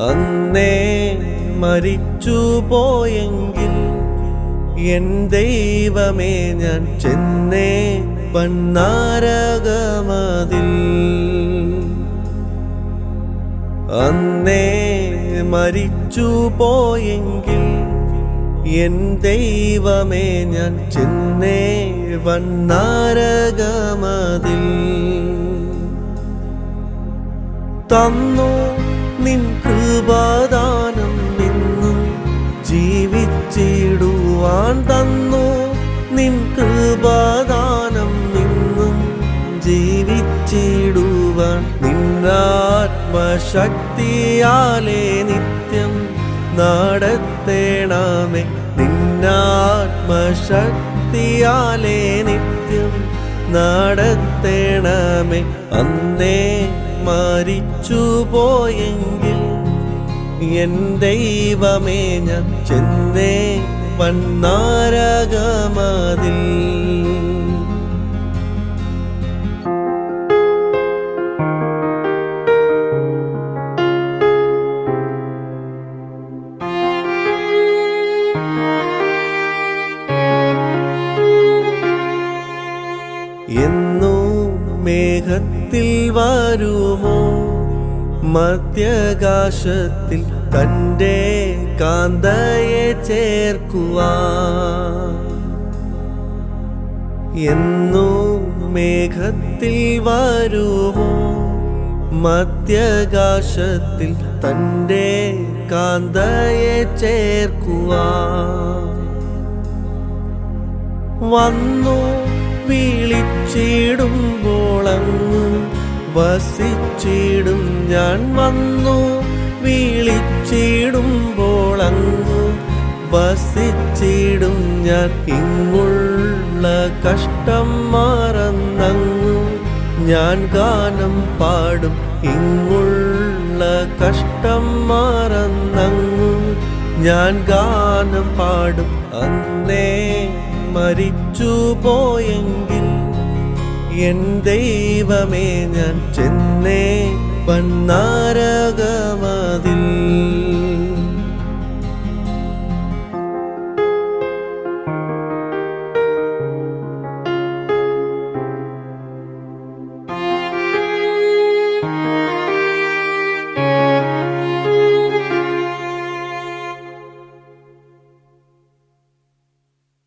അന്നേ മരിച്ചു പോയെങ്കിൽ എൻ ദൈവമേ ഞാൻ ചെന്നേ പന്നാരകമതിൽ. അന്നേ മരിച്ചു പോയെങ്കിൽ എൻ ദൈവമേ ഞാൻ ചെന്നേ വന്നാരകമതിൽ. തന്നു നിൻ കൃപാദാനം നിന്നും ജീവിച്ചിടുവാൻ. തന്നു നിൻ കൃപാദാനം നിന്നും ജീവിച്ചിടുവാൻ. നിന്നാത്മശക്തിയാലേ നിത്യം നടത്തേണമേ. നിന്നാത്മശക്തിയാലേ നിത്യം നടത്തേണമേ. അന്നേ മരിച്ചു പോയെങ്കിൽ എൻ ദൈവമേ ഞാൻ ചെന്നേ വന്നാരകമതിൽ. എന്നു മേഘത്തിൽ വരുമോ മധ്യാകാശത്തിൽ തൻ്റെ കാന്തയെ ചേർക്കുവാൻ. എന്നു മേഘത്തിൽ വരുമോ മധ്യാകാശത്തിൽ തൻ്റെ കാന്തയെ ചേർക്കുവാൻ. വന്നു വിളിച്ചിടുമ്പോൾ അങ്ങ് വസിച്ചിടും ഞാൻ. വന്നു വിളിച്ചിടുമ്പോൾ അങ്ങ് വസിച്ചിടും ഞാൻ. ഇങ്ങുള്ള കഷ്ടം മറന്നങ്ങു ഞാൻ ഗാനം പാടും. ഇങ്ങുള്ള കഷ്ടം മറന്നങ്ങു ഞാൻ ഗാനം പാടും. അന്നേ മരിച്ചു പോയെങ്കിൽ എൻ ദൈവമേ ഞാൻ ചെന്നേ വന്നാരകമതിൽ.